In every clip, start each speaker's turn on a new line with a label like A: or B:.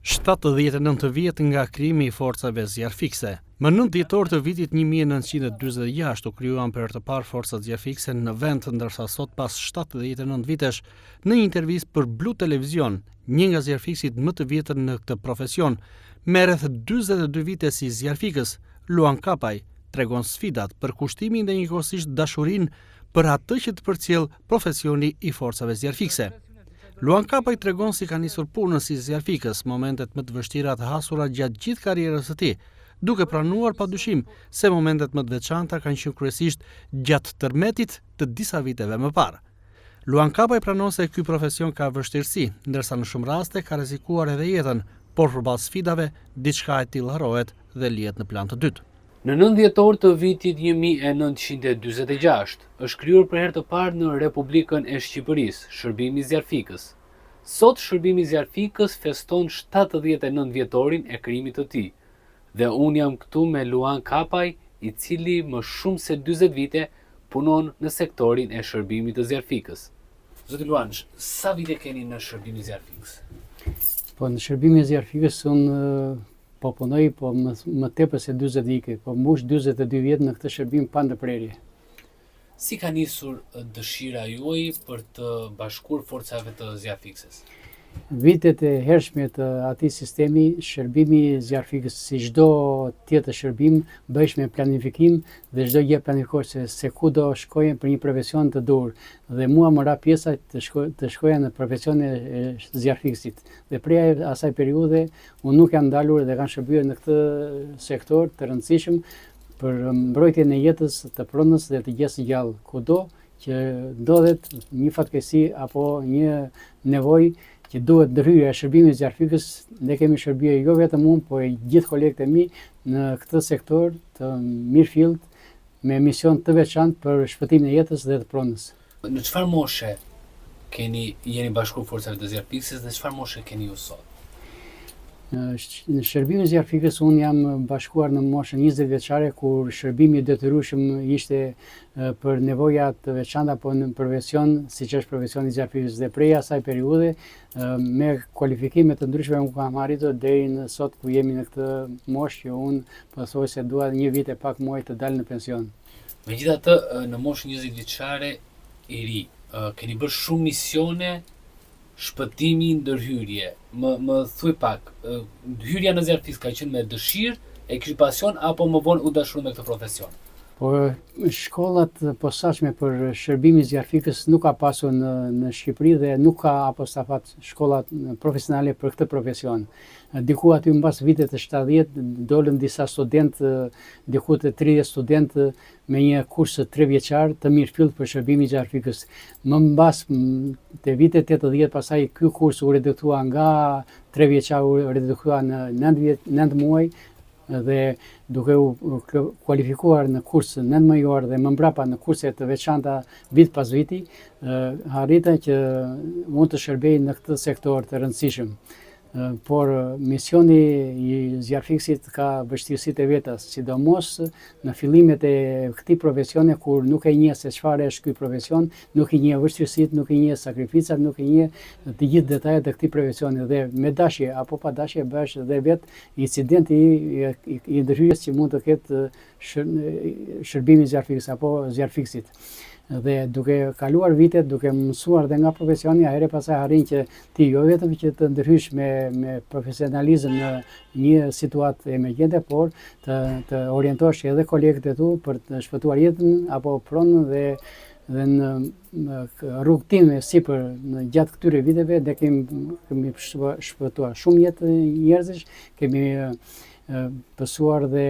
A: 79 vjet nga krijimi i forcave zjarrfikse. Më 9 dhjetor të vitit 1946 u krijuan për herë të parë forcat zjarrfikse në vend, ndërsa sot pas 79 vitesh, në një intervistë për Blu Televizion, një nga zjarrfiksit më të vjetër në këtë profesion, me rreth 42 vite si zjarrfikës, Luan Kapaj tregon sfidat për kushtimin dhe njëkohësisht dashurinë për atë që të përcjell profesioni i forcave zjarrfikse. Luan Kapaj tregon si ka nisur punën si zjarrfikës, momentet më të vështira të hasura gjatë gjithë karrierës së tij, duke pranuar padyshim se momentet më të veçanta kanë qenë kryesisht gjatë tërmetit të disa viteve më parë. Luan Kapaj pranon se ky profesion ka vështirësi, ndërsa në shumë raste ka rrezikuar edhe jetën, por përballë sfidave, diçka e tillë harrohet dhe lihet në plan të dytë.
B: Në 9 dhjetor të vitit 1946 është krijuar për herë të parë në Republikën e Shqipërisë Shërbimi Zjarrfikës. Sot Shërbimi Zjarrfikës feston 79 vjetorin e krijimit të tij. Dhe unë jam këtu me Luan Kapaj, i cili më shumë se 40 vite punon në sektorin e shërbimit të zjarrfikës. Zoti Luan, sa vite keni në Shërbimi Zjarrfikës?
C: Po në Shërbimi Zjarrfikës unë po punoj më tepër se 40 vite, po mbush 42 vjet në këtë shërbim pa ndërprerje.
B: Si ka nisur dëshira juaj për të bashkuar forcave të zjarrfiksës?
C: Vitet e hershme të atij sistemi, Shërbimi Zjarrfikës si çdo tjetër shërbim bëhesh me planifikim dhe çdo gjë planifikohet se ku do shkojë për një profesion të dur. Dhe mua më ra pjesa të shkoja në profesionin e zjarrfikësit. Dhe prej asaj periudhe unë nuk jam dalur dhe kanë shërbyer në këtë sektor të rëndësishëm për mbrojtjen e jetës të pronës dhe të gjesë gjallë, kudo që ndodhet një fatkeqësi apo një nevojë që duhet ndërhyrja e Shërbimit Zjarrfikës. Ne kemi shërbyer jo vetëm unë, po e gjithë kolegët e mi në këtë sektor të mirëfillt me mision të veçantë për shpëtimin e jetës dhe të pronës.
B: Në çfarë moshe jeni bashkuar forcave të zjarrfikës dhe çfarë moshe keni ju sot?
C: Në Shërbimin Zjarrfikës unë jam bashkuar në moshën 20 vjeçare, kur shërbimi i detyrueshëm ishte për nevoja të veçanta apo në profesion, siç është profesioni i zjarrfikës. Dhe prej asaj periudhe me kualifikime të ndryshme unë kam arritur deri në sot ku jemi në këtë moshë që unë po thoj se dua një vit e pak muaj të dal në pension.
B: Megjithatë, në moshën 20 vjeçare i ri, keni bërë shumë misione shpëtimi, ndërhyrje. Më thuaj pak, hyrja në zjarrfikë ka qenë me dëshirë, e kishit pasion apo më vonë u dashur me këtë profesion?
C: Po shkollat posaçme për shërbimin e zjarrfikës nuk ka pasur në Shqipëri dhe nuk ka apostafat shkollat profesionale për këtë profesion. Diku aty mbas vitet e 70 dolën disa studentë, diku të 30 studentë me një kurs 3 vjeçar të mirëfillt për shërbimin e zjarrfikës. Më mbas te vitet 80 pasaj ky kurs u reduktua nga 3 vjeçar u reduktua në 9 muaj dhe duke u kualifikuar në kurs 9 muajor dhe më mbrapa në kurse të veçanta vit pas viti, arrita që mund të shërbej në këtë sektor të rëndësishëm. Por misioni i zjarrfikësit ka vështirësitë e veta, sidomos në fillimet e këtij profesioni kur nuk e njeh se çfarë është ky profesion, nuk i njeh vështirësitë, nuk i njeh sakrificat, nuk i njeh të gjithë detajet e këtij profesioni dhe me dashje apo pa dashje bëhesh edhe vetë incidenti i ndërhyrjes që mund të ketë shërbimi i zjarrfikës apo zjarrfikësit. Dhe duke kaluar vitet, duke mësuar dhe nga profesioni, atëherë pastaj arrin që ti jo vetëm që të ndërhysh me profesionalizëm në një situatë emergjente, por të orientosh edhe kolegët e tu për të shpëtuar jetën apo pronën dhe në rrugë time sipër në gjatë këtyre viteve ne kemi shpëtuar shumë jetë njerëzish, kemi pësuar dhe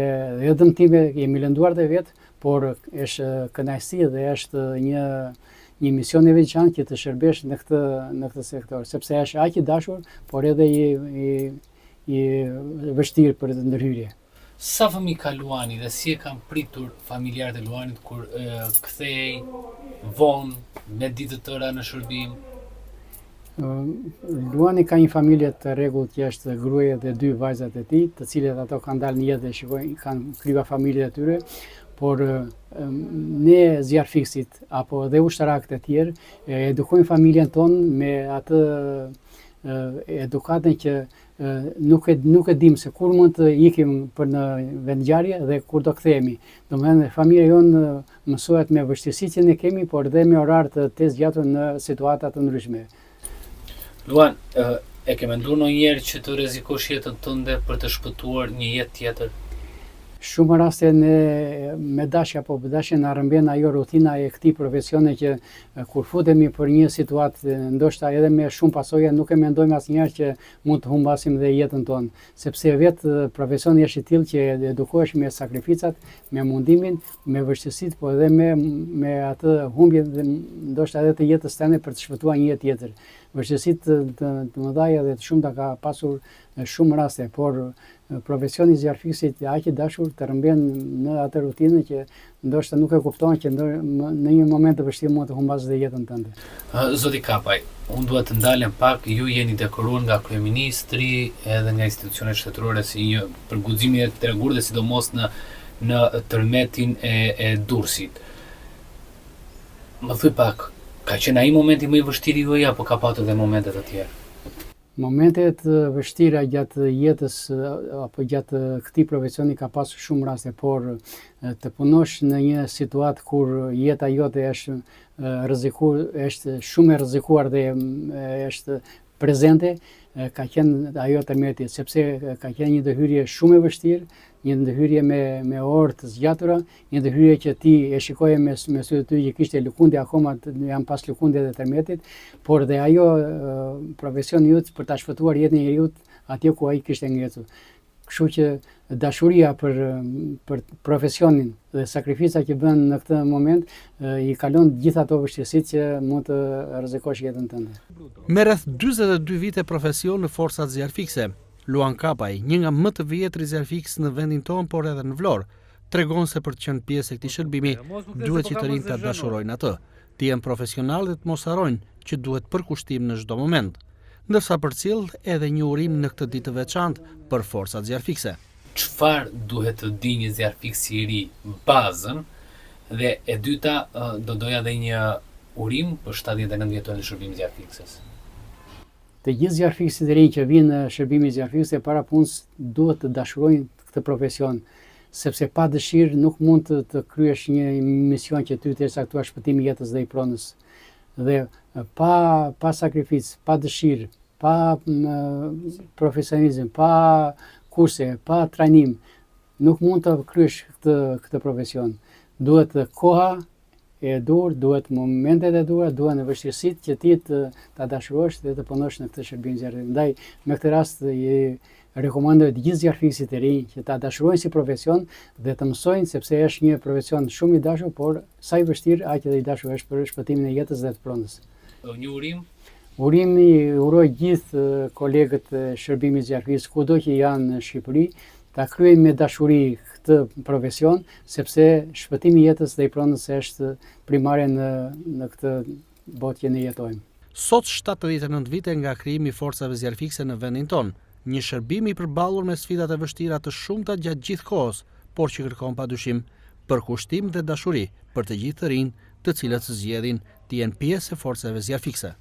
C: dëmtime, jemi lënduar dhe vetë, por është kënaqësi dhe është një mision i veçantë që të shërbesh në këtë sektor, sepse është aq i dashur, por edhe i vështirë për të ndërhyrje.
B: Sa fëmijë ka Luani dhe si e kanë pritur familjarët e Luanit kur kthehej vonë me ditë të tëra në shërbim?
C: Luani ka një familje të rregullt që është gruaja dhe 2 vajzat e tij, të cilët ato kanë dalë në jetë dhe shikojnë, kanë krijuar familjet e tyre, por ne zjarrfikësit apo dhe ushtarakët e tjerë edukojmë familjen tonë me atë edukatën që nuk e dim se kur mund të ikim për në vendngjarje dhe kur do kthehemi. Domethënë familja jonë mësohet me vështirësitë që ne kemi, por dhe me orar të zgjatur në situata të ndryshme.
B: Luan, e ke menduar ndonjëherë që të rrezikosh jetën tënde për të shpëtuar një jetë tjetër?
C: Shumë raste me dashje apo pa dashje na rrëmben ajo rutina e këtij profesioni që kur futemi për një situatë ndoshta edhe me shumë pasojë nuk e mendojmë asnjëherë që mund të humbasim dhe jetën tonë, sepse vetë profesioni është i tillë që edukohesh me sakrificat, me mundimin, me vështirësitë, po edhe me atë humbje ndoshta edhe të jetës tënde për të shpëtuar një jetë tjetër. Vështirësitë të mëdha dhe të shumta ka pasur shumë raste, por profesioni i zjarfikësit aq i dashur të rrëmben në atë rutinë që ndoshta nuk e kupton që në një moment të vështirë mund të humbas dhe jetën tënde.
B: Zoti Kapaj, unë dua të ndalem pak, ju jeni dekoruar nga kryeministri edhe nga institucionet shtetërore si një për guximin e tregur dhe sidomos në tërmetin e Durrësit. Më thuaj pak, ka qenë ai momenti më i vështirë juaj apo ka patur edhe momente të tjera?
C: Momentet vështira gjatë jetës apo gjatë këtij profesioni ka pasur shumë raste, por të punosh në një situatë kur jeta jote është është shumë e rrezikuar dhe është prezente, ka qenë ajo tërmeti, sepse ka qenë një ndërhyrje shumë e vështirë, një ndërhyrje me orë të zgjatura, një ndërhyrje që ti e shikoje me sy të ty që kishte lëkundje, akoma janë pas lëkundje dhe tërmetit, por dhe ajo profesioni yt për ta shpëtuar jetën e njeriu atje ku ai kishte ngecur. Kështu që dashuria për profesionin dhe sakrifica që bën në këtë moment i kalon gjithë ato vështirësitë që mund të rrezikosh jetën tënde.
A: Me rreth 42 vite profesion në forcat zjarfikse, Luan Kapaj, një nga më të vjetri zjarfikës në vendin tonë, por edhe në Vlorë, tregon se për të qenë pjesë e këtij shërbimi, duhet që të rinjtë ta dashurojnë atë, të jenë profesional dhe të mos harrojnë që duhet përkushtim në çdo moment, ndërsa përcjell edhe një urim në këtë ditë të veçantë për forcat zjarfikse.
B: Çfarë duhet të di një zjarfiks i ri bazën, dhe e dyta do doja edhe një urim për 79 vjetor në shërbimin e zjarfikses.
C: Të gjithë zjarfikësit e rinj që vinë në shërbimin e zjarfikësve para punës duhet të dashurojnë këtë profesion, sepse pa dëshirë nuk mund të kryesh një mision që ty të caktuar shpëtimi i jetës dhe i pronës. Dhe pa sakrificë, pa dëshirë, pa profesionizëm, pa kurse, pa trajnim, nuk mund të kryesh këtë profesion. Duhet koha e dur, duhet momentet e dura, duhet në vështirësitë që ti ta dashurosh dhe të punosh në këtë shërbim zjarfi. Ndaj, me këtë rast rekomandoj të gjithë zjarfikësit e rinj që ta dashurojnë si profesion dhe të mësojnë, sepse është një profesion shumë i dashur, por sa i vështirë aq edhe i dashur është për shpëtimin e jetës dhe të pronës.
B: Një urim?
C: Urimi uroj gjithë kolegët e shërbimit zjarfikës kudo që janë në Shqipëri, ta kryejnë me dashuri këtë profesion, sepse shpëtimi i jetës dhe i pronës është primare në këtë botë që ne jetojmë.
A: Sot 79 vite nga krijimi i forcave zjarfikse në vendin tonë, një shërbim i përballur me sfidat e vështira të shumta gjatë gjithë kohës, por që kërkon padyshim përkushtim dhe dashuri për të gjithë të rinj, të cilët zgjedhin të jenë pjesë e forcave zjarfikse.